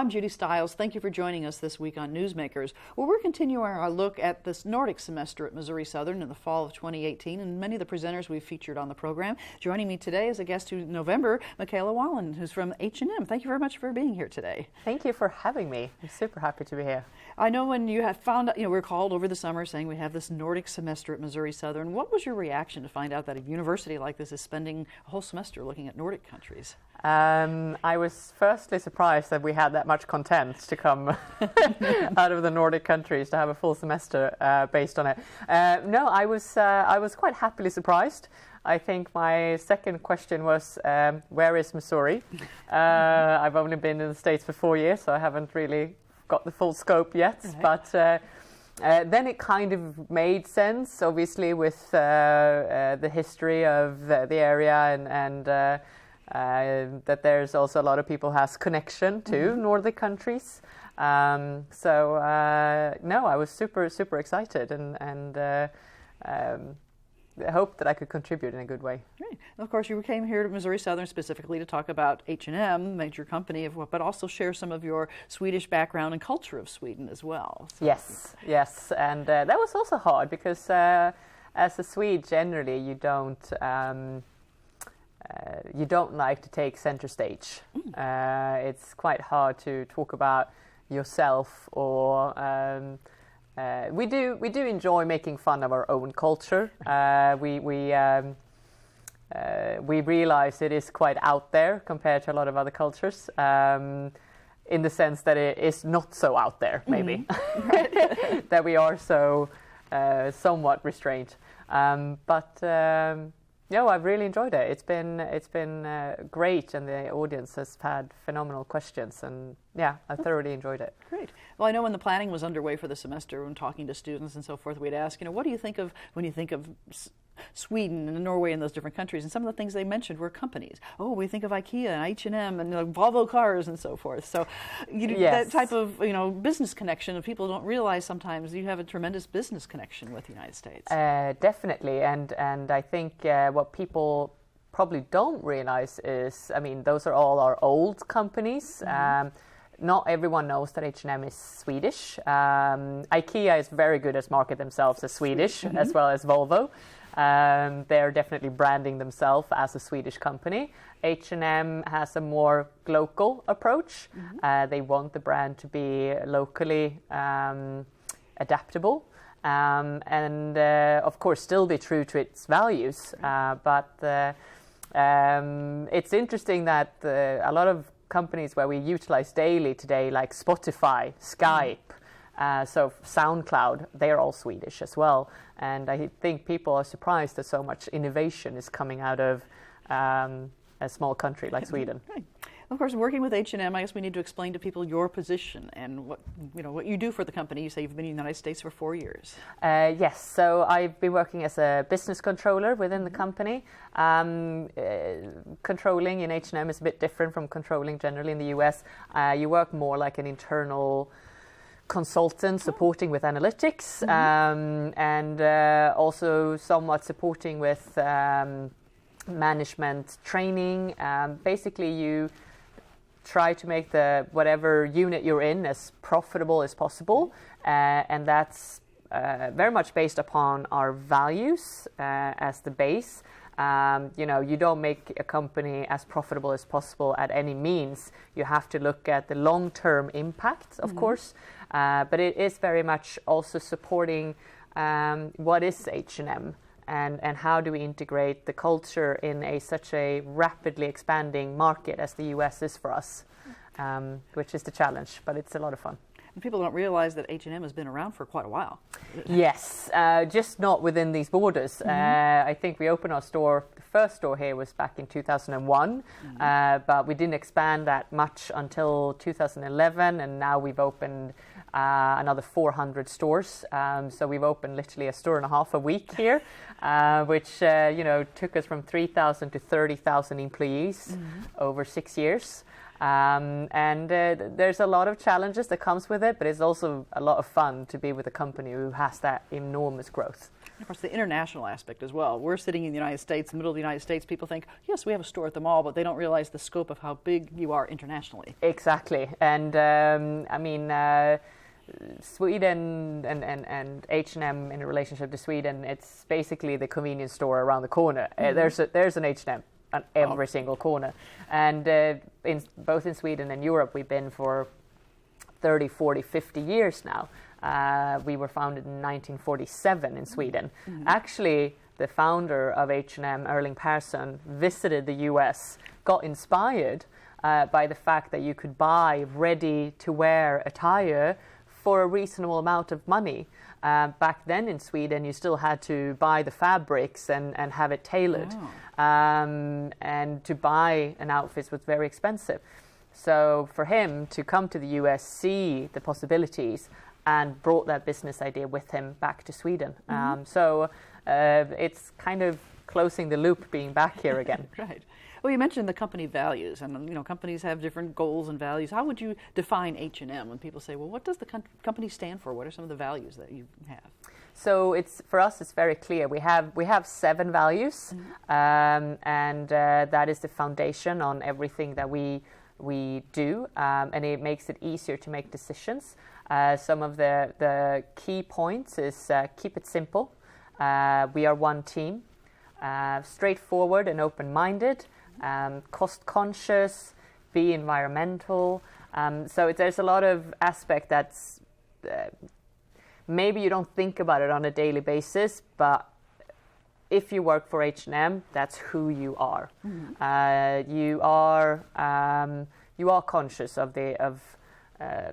I'm Judy Stiles. Thank you for joining us this week on Newsmakers. Well, we're continuing our look at this Nordic semester at Missouri Southern in the fall of 2018, and many of the presenters we've featured on the program. Joining me today is a guest who in November, Michaela Wallin, who's from H&M. Thank you very much for being here today. Thank you for having me. I'm super happy to be here. I know when you had found out, we were called over the summer saying we have this Nordic semester at Missouri Southern. What was your reaction to find out that a university like this is spending a whole semester looking at Nordic countries? I was firstly surprised that we had that much content to come out of the Nordic countries to have a full semester based on it. No, I was quite happily surprised. I think my second question was, where is Missouri? I've only been in the States for 4 years, so I haven't really got the full scope yet. Right. But then it kind of made sense, obviously, with the history of the area and that there's also a lot of people has connection to Nordic countries. So no, I was super excited and I hope that I could contribute in a good way. Great. Of course, you came here to Missouri Southern specifically to talk about H&M, major company, but also share some of your Swedish background and culture of Sweden as well. So. Yes, and that was also hard because as a Swede, generally, you don't like to take center stage. It's quite hard to talk about yourself, or we do enjoy making fun of our own culture. We realize it is quite out there compared to a lot of other cultures, in the sense that it is not so out there, maybe, that we are so somewhat restrained. No, I've really enjoyed it. It's been great, and the audience has had phenomenal questions, and yeah, I thoroughly enjoyed it. Great. Well, I know when the planning was underway for the semester, when talking to students and so forth, we'd ask, what do you think of when you think of Sweden and Norway and those different countries? And some of the things they mentioned were companies. Oh, we think of IKEA and H&M and Volvo cars and so forth. So that type of business connection, people don't realize sometimes you have a tremendous business connection with the United States. Definitely, and I think what people probably don't realize is, those are all our old companies. Not everyone knows that H&M is Swedish. IKEA is very good at market themselves as Swedish, as well as Volvo. They're definitely branding themselves as a Swedish company. H&M has a more local approach. They want the brand to be locally adaptable and of course still be true to its values. But it's interesting that a lot of companies where we utilize daily today, like Spotify, Skype, so SoundCloud, they're all Swedish as well. And I think people are surprised that so much innovation is coming out of a small country like Sweden. Right. Of course, working with H&M, I guess we need to explain to people your position and what you do for the company. You say you've been in the United States for 4 years. Yes, so I've been working as a business controller within the company. Controlling in H&M is a bit different from controlling generally in the US. You work more like an internal consultant supporting with analytics, and also somewhat supporting with management training. Basically, you try to make whatever unit you're in as profitable as possible, and that's very much based upon our values as the base. You don't make a company as profitable as possible at any means. You have to look at the long-term impact, of course, but it is very much also supporting what is H&M and how do we integrate the culture in such a rapidly expanding market as the US is for us, which is the challenge, but it's a lot of fun. And people don't realize that H&M has been around for quite a while. Yes, just not within these borders. I think we opened the first store here was back in 2001, but we didn't expand that much until 2011, and now we've opened another 400 stores. So we've opened literally a store and a half a week here, which took us from 3,000 to 30,000 employees over 6 years. And there's a lot of challenges that comes with it, but it's also a lot of fun to be with a company who has that enormous growth. And of course, the international aspect as well. We're sitting in the United States, the middle of the United States. People think, yes, we have a store at the mall, but they don't realize the scope of how big you are internationally. Exactly. And I mean, Sweden and H&M in relationship to Sweden, it's basically the convenience store around the corner. There's an H&M on every single corner. And both in Sweden and Europe, we've been for 30, 40, 50 years now. We were founded in 1947 in Sweden. Actually, the founder of H&M, Erling Persson, visited the US, got inspired by the fact that you could buy ready-to-wear attire for a reasonable amount of money. Back then in Sweden, you still had to buy the fabrics and have it tailored. And to buy an outfit was very expensive. So for him to come to the US, see the possibilities, and brought that business idea with him back to Sweden. So it's kind of closing the loop, being back here again. Right. Well, you mentioned the company values, and companies have different goals and values. How would you define H&M when people say, well, what does the company stand for? What are some of the values that you have? So for us, it's very clear. We have 7 values, and that is the foundation on everything that we do, and it makes it easier to make decisions. Some of the key points is keep it simple. We are one team, straightforward and open-minded, cost-conscious, be environmental. So there's a lot of aspect that's maybe you don't think about it on a daily basis, but if you work for H&M, that's who you are. You are conscious of the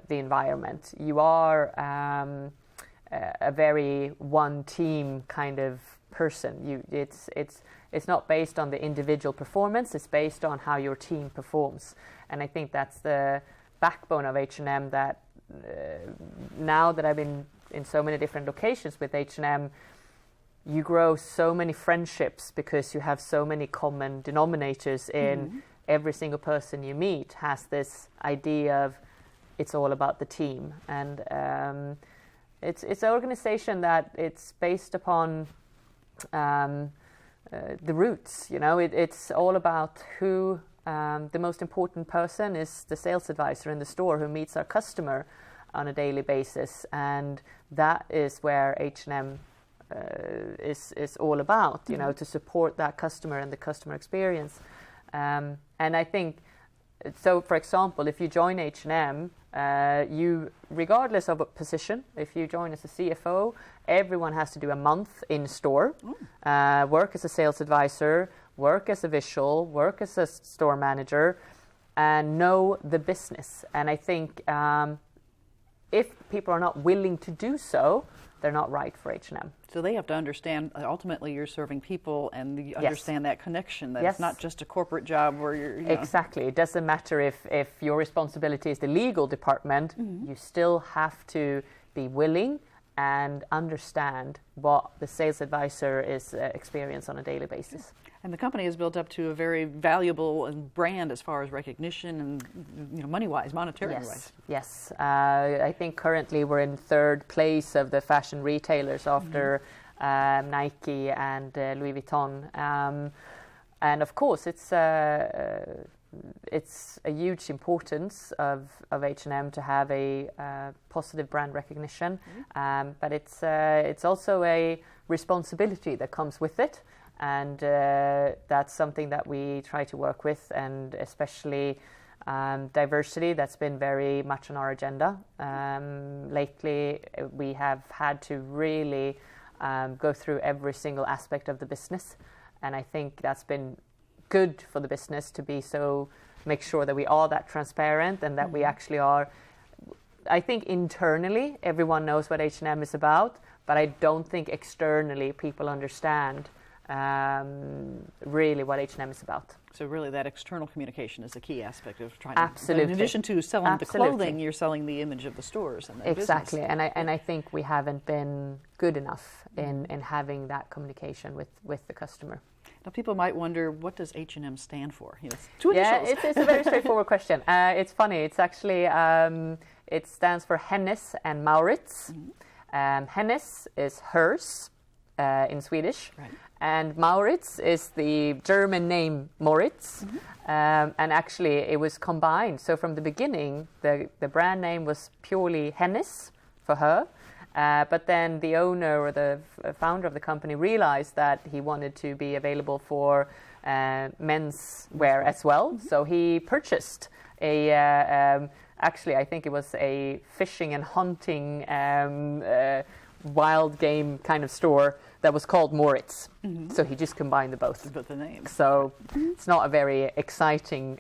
environment. You are a very one team kind of person. It's not based on the individual performance. It's based on how your team performs. And I think that's the backbone of H&M. That now that I've been in so many different locations with H&M, you grow so many friendships because you have so many common denominators in every single person you meet has this idea of it's all about the team. And it's an organization that it's based upon the roots. It's all about who the most important person is, the sales advisor in the store who meets our customer on a daily basis. And that is where H&M is all about, to support that customer and the customer experience. And I think, so for example, if you join H&M, you, regardless of a position, if you join as a CFO, everyone has to do a month in store, work as a sales advisor, work as a visual, work as a store manager, and know the business. And I think if people are not willing to do so, they're not right for H&M. So they have to understand, ultimately you're serving people, and you understand that connection, that it's not just a corporate job where you're... Exactly. It doesn't matter if your responsibility is the legal department, you still have to be willing and understand what the sales advisor is experience on a daily basis. And the company is built up to a very valuable brand as far as recognition and money-wise, monetary-wise. Yes. I think currently we're in 3rd place of the fashion retailers after Nike and Louis Vuitton. And of course, it's a huge importance of H&M to have a positive brand recognition, but it's also a responsibility that comes with it. And that's something that we try to work with, and especially diversity, that's been very much on our agenda. Lately, we have had to really go through every single aspect of the business, and I think that's been good for the business to make sure that we are that transparent and that we actually are. I think internally, everyone knows what H&M is about, but I don't think externally people understand really what H&M is about. So really that external communication is a key aspect of trying Absolutely. to, in addition to selling the clothing, you're selling the image of the stores and the exactly. business. And I think we haven't been good enough in having that communication with the customer. Now people might wonder, what does H&M stand for? It's 2 initials. It's a very straightforward question. It's funny. It's actually, it stands for Hennes and Mauritz. Hennes is hers. in Swedish. Right. And Mauritz is the German name Moritz. And actually it was combined. So from the beginning, the brand name was purely Hennes for her. But then the owner or the founder of the company realized that he wanted to be available for men's wear as well. So he purchased actually I think it was a fishing and hunting wild game kind of store that was called Moritz. So he just combined both. But the name. So it's not a very exciting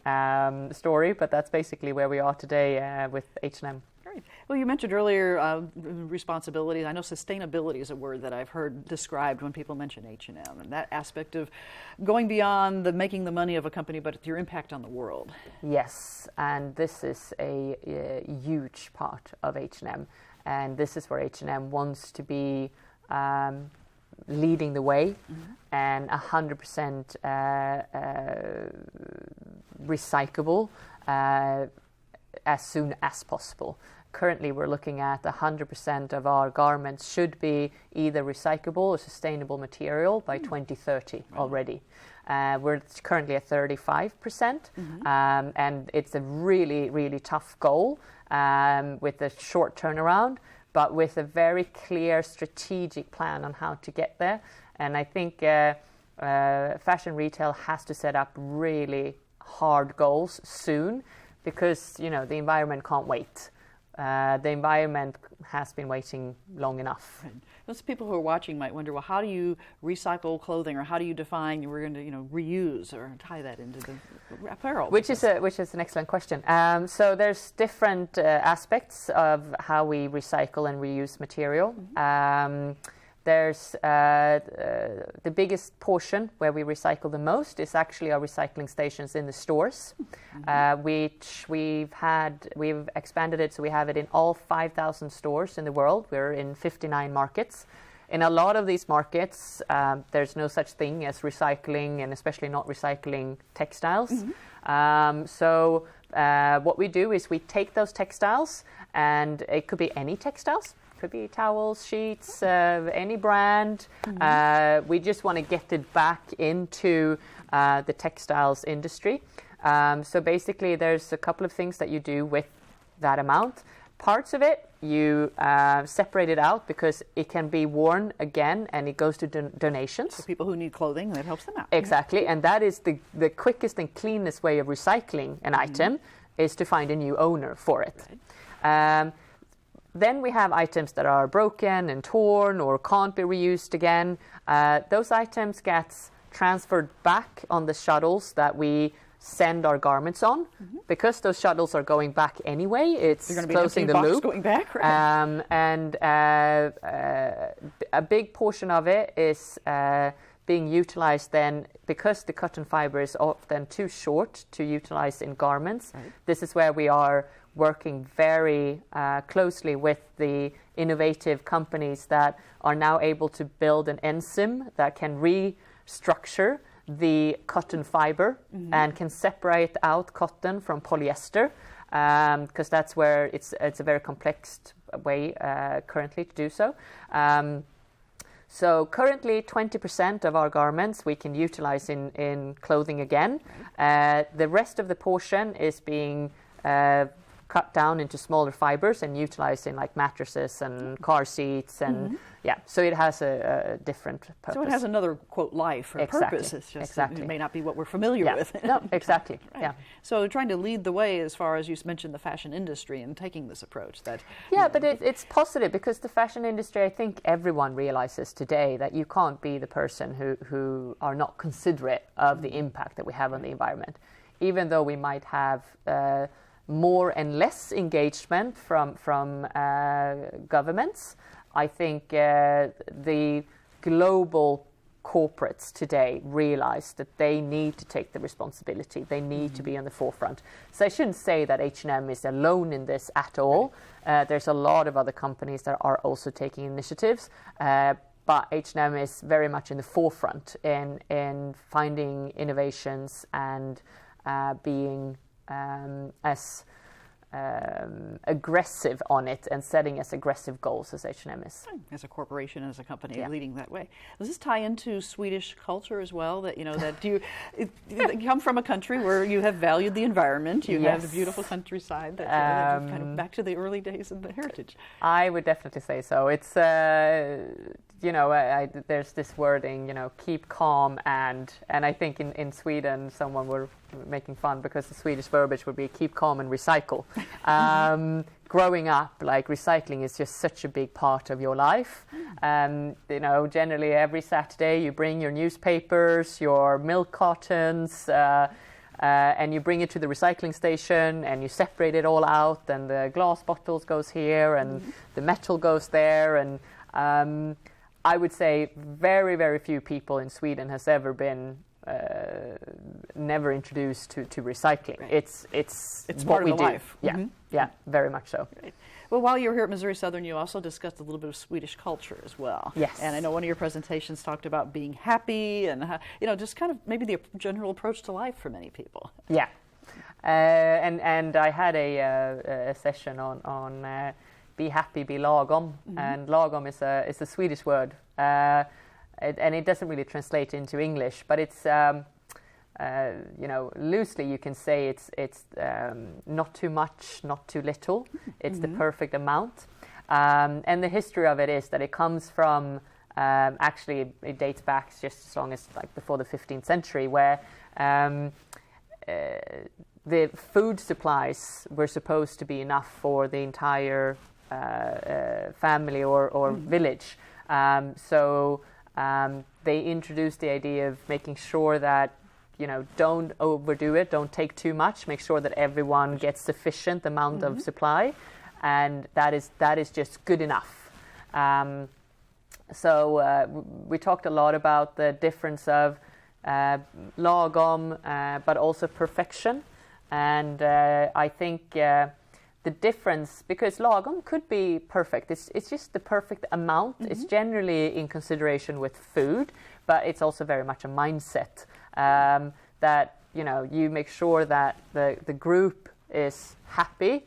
story, but that's basically where we are today with H&M. Great. Well, you mentioned earlier responsibility. I know sustainability is a word that I've heard described when people mention H&M, and that aspect of going beyond the making the money of a company, but your impact on the world. Yes, and this is a huge part of H&M, and this is where H&M wants to be leading the way, and 100% recyclable as soon as possible. Currently, we're looking at 100% of our garments should be either recyclable or sustainable material by 2030 already. We're currently at 35%, and it's a really, really tough goal with a short turnaround, but with a very clear strategic plan on how to get there. And I think fashion retail has to set up really hard goals soon, because the environment can't wait. The environment has been waiting long enough. Right. Those people who are watching might wonder, well, how do you recycle clothing, or how do you define we're going to reuse or tie that into the apparel? Which is an excellent question. So there's different aspects of how we recycle and reuse material. There's the biggest portion where we recycle the most is actually our recycling stations in the stores, which we've expanded it, so we have it in all 5,000 stores in the world. We're in 59 markets. In a lot of these markets, there's no such thing as recycling, and especially not recycling textiles. So what we do is we take those textiles, and it could be any textiles. Could be towels, sheets, any brand. We just want to get it back into the textiles industry. So basically there's a couple of things that you do with that amount. Parts of it you separate it out because it can be worn again, and it goes to donations. So people who need clothing, that helps them out. Exactly, and that is the quickest and cleanest way of recycling an item, is to find a new owner for it. Right. Then we have items that are broken and torn or can't be reused again. Those items get transferred back on the shuttles that we send our garments on, because those shuttles are going back anyway. It's closing the loop. Going back, right? And a big portion of it is being utilized then, because the cotton fiber is often too short to utilize in garments. Right. This is where we are working very closely with the innovative companies that are now able to build an enzyme that can restructure the cotton fiber and can separate out cotton from polyester, because that's where it's a very complex way currently to do so. So currently 20% of our garments we can utilize in clothing again. The rest of the portion is being cut down into smaller fibers and utilized in like mattresses and car seats, and so it has a different purpose. So it has another, quote, life or purpose. It's just it may not be what we're familiar with. No, exactly. Right. Yeah. So trying to lead the way, as far as you mentioned, the fashion industry and taking this approach. That but it's positive, because the fashion industry, I think everyone realizes today that you can't be the person who are not considerate of the impact that we have on the environment, even though we might have more and less engagement from governments. I think the global corporates today realize that they need to take the responsibility. They need to be on the forefront. So I shouldn't say that H&M is alone in this at all. There's a lot of other companies that are also taking initiatives, but H&M is very much in the forefront in finding innovations and being as aggressive on it and setting as aggressive goals as H&M is. As a corporation, as a company, leading that way. Does this tie into Swedish culture as well? That that you come from a country where you have valued the environment, you have the beautiful countryside. That kind of back to the early days of the heritage. I would definitely say so. It's there's this wording, keep calm, and I think in Sweden someone were making fun because the Swedish verbiage would be keep calm and recycle. Growing up, like recycling is just such a big part of your life. Generally every Saturday you bring your newspapers, your milk cartons, and you bring it to the recycling station and you separate it all out, and the glass bottles goes here and the metal goes there, and I would say very, very few people in Sweden has ever been never introduced to recycling. Right. It's part what of we the do. life. Yeah, very much so. Right. Well, while you were here at Missouri Southern, you also discussed a little bit of Swedish culture as well. Yes. And I know one of your presentations talked about being happy and just kind of maybe the general approach to life for many people. Yeah. And I had a session on be happy, be lagom, and lagom is a Swedish word. And it doesn't really translate into English, but it's loosely you can say it's not too much, not too little. It's the perfect amount. And the history of it is that it comes from actually it dates back just as long as like before the 15th century, where the food supplies were supposed to be enough for the entire family or village. So they introduced the idea of making sure that, don't overdo it, don't take too much, make sure that everyone gets sufficient amount of supply, and that is just good enough. So we talked a lot about the difference of lagom, but also perfection, and I think the difference, because lagom could be perfect, it's just the perfect amount. It's generally in consideration with food, but it's also very much a mindset that you make sure that the group is happy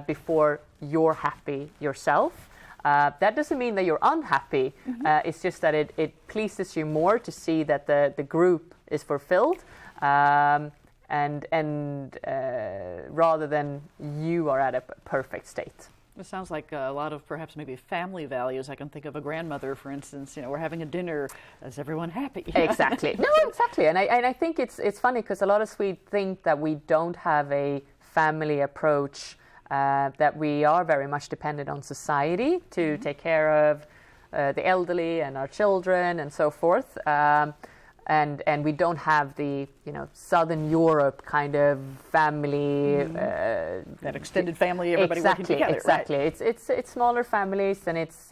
before you're happy yourself. That doesn't mean that you're unhappy. It's just that it pleases you more to see that the group is fulfilled, and rather than you are at a perfect state. It sounds like a lot of perhaps maybe family values. I can think of a grandmother, for instance. We're having a dinner. Is everyone happy? Exactly. No, exactly. And I think it's funny because a lot of Swedes think that we don't have a family approach, that we are very much dependent on society to take care of the elderly and our children and so forth. And we don't have the Southern Europe kind of family, that extended family, everybody working together. Exactly. Right. It's smaller families, and it's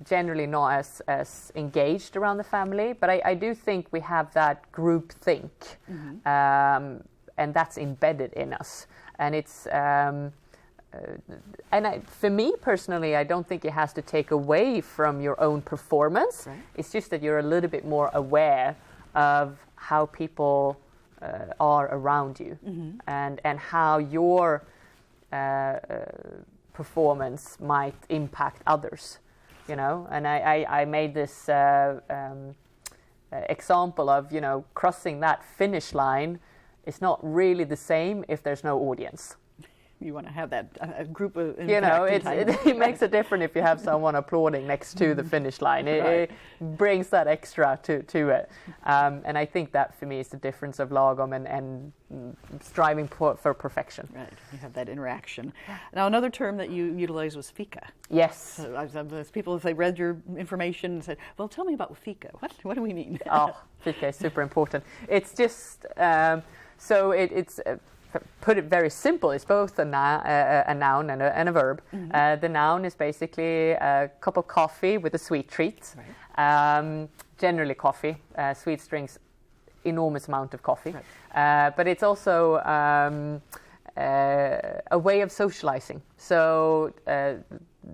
generally not as engaged around the family. But I do think we have that group think, and that's embedded in us. And it's for me personally, I don't think it has to take away from your own performance. Right. It's just that you're a little bit more aware of how people are around you, and how your performance might impact others. And I made this example of crossing that finish line is not really the same if there's no audience. You want to have that group of it makes a difference if you have someone applauding next to the finish line. It brings that extra to it, and I think that for me is the difference of lagom and striving for perfection. Right, you have that interaction. Now, another term that you utilized was fika. Yes. So people, if they read your information and said, "Well, tell me about fika. What do we mean?" Oh, fika is super important. It's just it's. Put it very simple, it's both a noun and a verb. The noun is basically a cup of coffee with a sweet treat. Right. Generally coffee. Swedes drinks enormous amount of coffee. Right. But it's also a way of socializing. So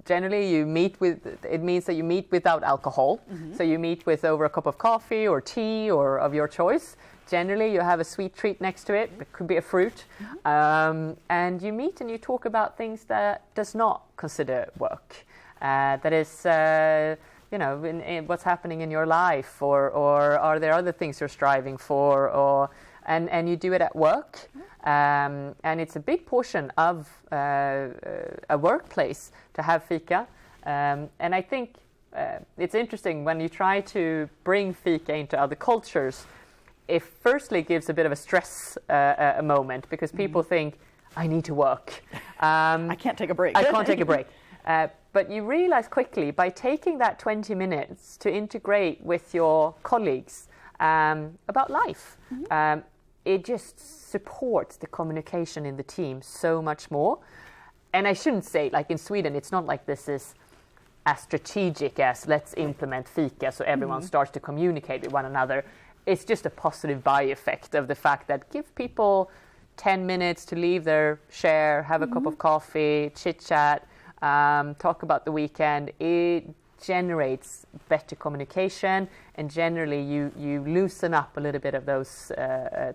generally it means that you meet without alcohol. So you meet with over a cup of coffee or tea or of your choice generally you have a sweet treat next to it. It could be a fruit. And you meet and you talk about things that does not consider work. That is, in what's happening in your life, or are there other things you're striving for, and you do it at work. And it's a big portion of a workplace to have fika. And I think it's interesting when you try to bring fika into other cultures. It firstly gives a bit of a stress a moment, because people think, I need to work. I can't take a break. I can't take a break. But you realize quickly, by taking that 20 minutes to integrate with your colleagues about life, it just supports the communication in the team so much more. And I shouldn't say, like in Sweden, it's not like this is as strategic as let's implement fika so everyone starts to communicate with one another. It's just a positive by-effect of the fact that give people 10 minutes to leave their share, have a cup of coffee, chit-chat, talk about the weekend. It generates better communication, and generally you loosen up a little bit of those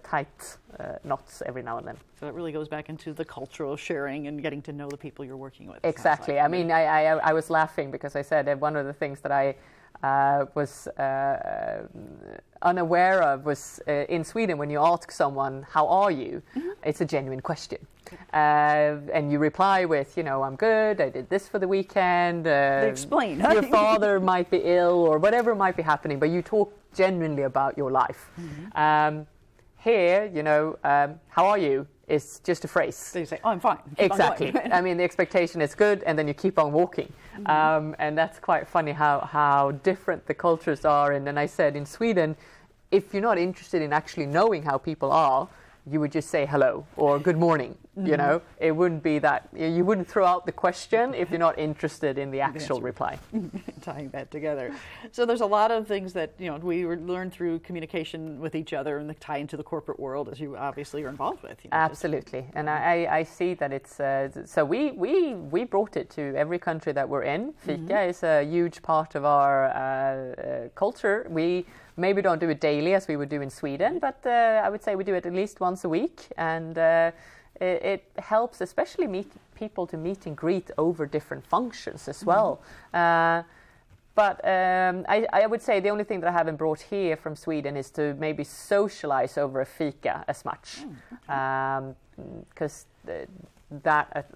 tight knots every now and then. So it really goes back into the cultural sharing and getting to know the people you're working with. Exactly. I mean, I was laughing because I said that one of the things that I was unaware of was in Sweden, when you ask someone, how are you? It's a genuine question. And you reply with, I'm good, I did this for the weekend. They explain. Your father might be ill or whatever might be happening, but you talk genuinely about your life. Here, how are you? Is just a phrase. They say, I'm fine. Exactly. I mean, the expectation is good, and then you keep on walking. And that's quite funny how different the cultures are. And then I said, in Sweden, if you're not interested in actually knowing how people are, you would just say hello or good morning. It wouldn't be that, you wouldn't throw out the question if you're not interested in the actual reply. Tying that together. So there's a lot of things that we learn through communication with each other, and the tie into the corporate world, as you obviously are involved with. Absolutely. And I see that it's so we brought it to every country that we're in. Fika is a huge part of our culture. We maybe don't do it daily as we would do in Sweden, but I would say we do it at least once a week, and it helps especially people to meet and greet over different functions as well. But I would say the only thing that I haven't brought here from Sweden is to maybe socialize over a fika as much, because that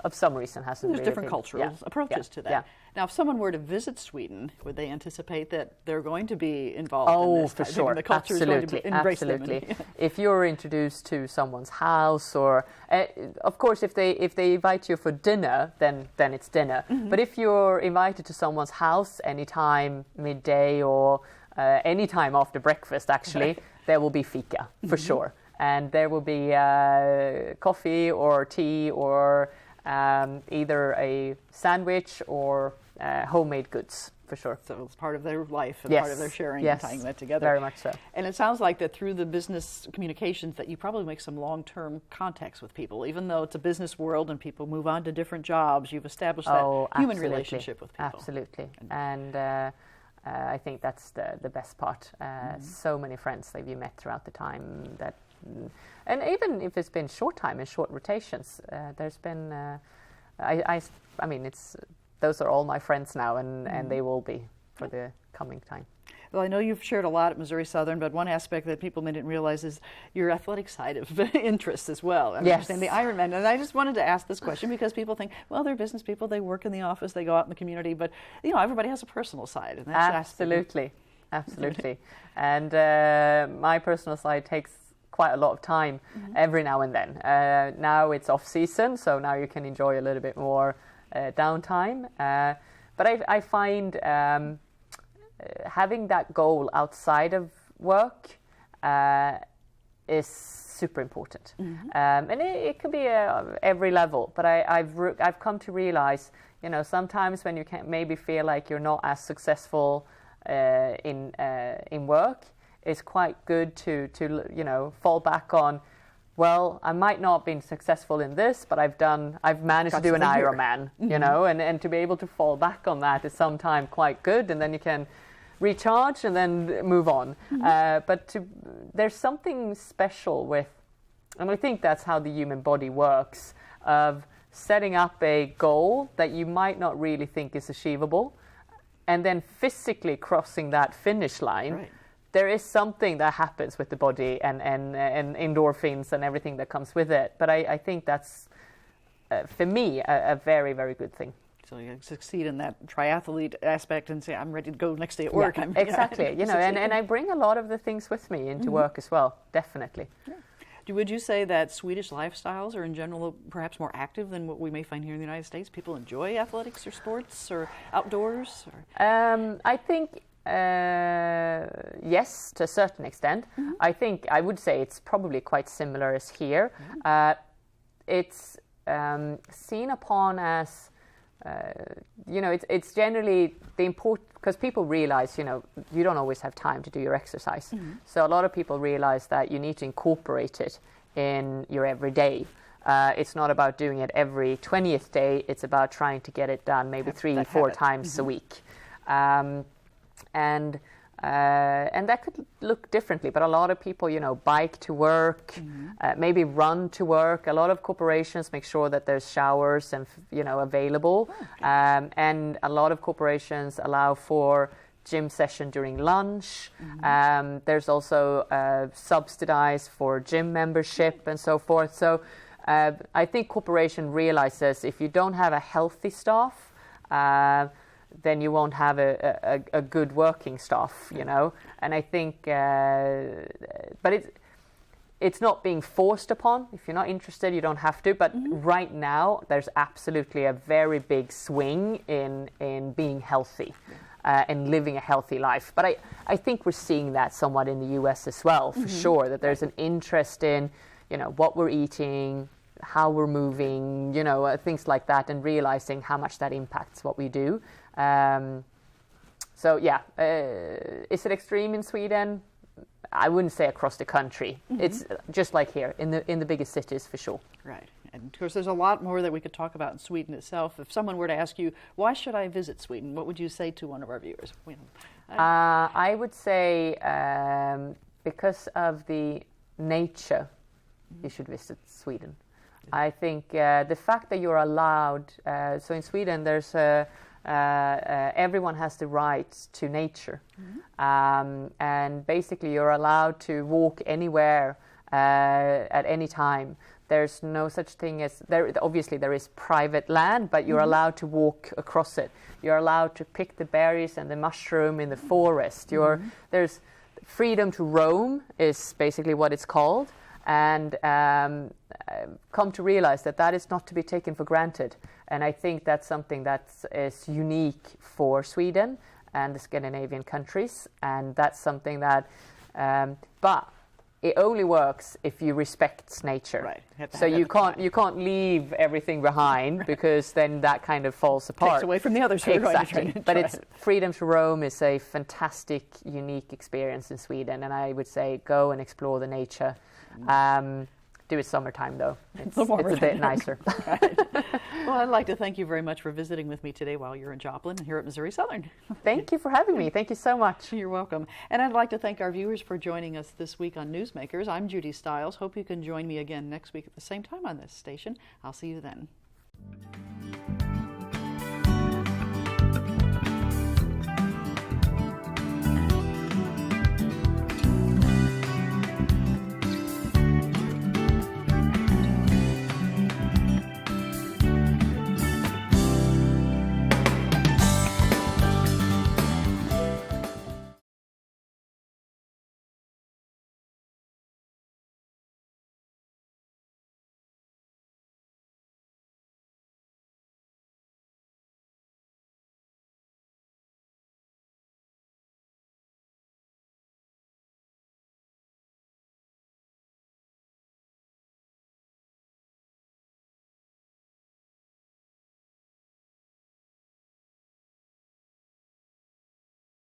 of some reason hasn't. There's really different been, cultural approaches to that. Now, if someone were to visit Sweden, would they anticipate that they're going to be involved in this? For sure. The culture is going to embrace them. If you're introduced to someone's house, or of course, if they invite you for dinner, then it's dinner. But if you're invited to someone's house anytime midday or anytime after breakfast, actually, there will be fika for sure. And there will be coffee or tea or either a sandwich or homemade goods, for sure. So it's part of their life and part of their sharing and tying that together. Very much so. And it sounds like that through the business communications that you probably make some long-term contacts with people. Even though it's a business world and people move on to different jobs, you've established that human relationship with people. Absolutely. And I think that's the best part. So many friends that you met throughout the time that. And even if it's been short time and short rotations, there's been, I mean, those are all my friends now, and they will be for the coming time. Well, I know you've shared a lot at Missouri Southern, but one aspect that people didn't realize is your athletic side of interests as well. I understand the Ironman, and I just wanted to ask this question because people think, well, they're business people, they work in the office, they go out in the community, but everybody has a personal side, and that's absolutely. And my personal side takes quite a lot of time every now and then. Now it's off season, so now you can enjoy a little bit more downtime. But I find having that goal outside of work is super important. And it could be every level, but I've come to realize, sometimes when you can maybe feel like you're not as successful in work, it's quite good to fall back on, well, I might not have been successful in this, but I've managed to do an Ironman, and to be able to fall back on that is sometimes quite good, and then you can recharge and then move on. But there's something special with, and I think that's how the human body works, of setting up a goal that you might not really think is achievable, and then physically crossing that finish line. Right. There is something that happens with the body and endorphins and everything that comes with it. But I think that's, for me, a very, very good thing. So you succeed in that triathlete aspect and say, I'm ready to go next day at work. Yeah, exactly. You know, and I bring a lot of the things with me into work as well, definitely. Yeah. Would you say that Swedish lifestyles are in general perhaps more active than what we may find here in the United States? People enjoy athletics or sports or outdoors? Or? I think, yes, to a certain extent. I think I would say it's probably quite similar as here. It's seen upon as, you know, it's generally the important, because people realize, you know, you don't always have time to do your exercise. So a lot of people realize that you need to incorporate it in your everyday. It's not about doing it every 20th day. It's about trying to get it done maybe 3-4 times a week. And that could look differently, but a lot of people, you know, bike to work, maybe run to work. A lot of corporations make sure that there's showers and, you know, available. And a lot of corporations allow for gym session during lunch. There's also subsidized for gym membership and so forth. So I think corporation realizes if you don't have a healthy staff, then you won't have a good working staff, you know. And I think, but it's not being forced upon. If you're not interested, you don't have to. But right now, there's absolutely a very big swing in being healthy and living a healthy life. But I think we're seeing that somewhat in the US as well, for sure, that there's an interest in, you know, what we're eating, how we're moving, you know, things like that, and realizing how much that impacts what we do. So yeah, is it extreme in Sweden? I wouldn't say across the country. It's just like here in the biggest cities, for sure. Right, and of course there's a lot more that we could talk about in Sweden itself. If someone were to ask you, why should I visit Sweden, what would you say to one of our viewers? I would say because of the nature, you should visit Sweden. I think the fact that you're allowed, so in Sweden there's everyone has the right to nature, and basically you're allowed to walk anywhere at any time. There's no such thing as, obviously there is private land, but you're allowed to walk across it. You're allowed to pick the berries and the mushroom in the forest. There's freedom to roam is basically what it's called. And come to realize that is not to be taken for granted. And I think that's something that is unique for Sweden and the Scandinavian countries. And that's something that, but it only works if you respect nature. Right. So you can't leave everything behind because then that kind of falls apart. Takes away from the others. Exactly. But it's freedom to roam is a fantastic, unique experience in Sweden, and I would say go and explore the nature. Do it summertime though. It's a bit nicer. Right. Well, I'd like to thank you very much for visiting with me today while you're in Joplin here at Missouri Southern. Thank you for having me. Thank you so much. You're welcome. And I'd like to thank our viewers for joining us this week on Newsmakers. I'm Judy Stiles. Hope you can join me again next week at the same time on this station. I'll see you then.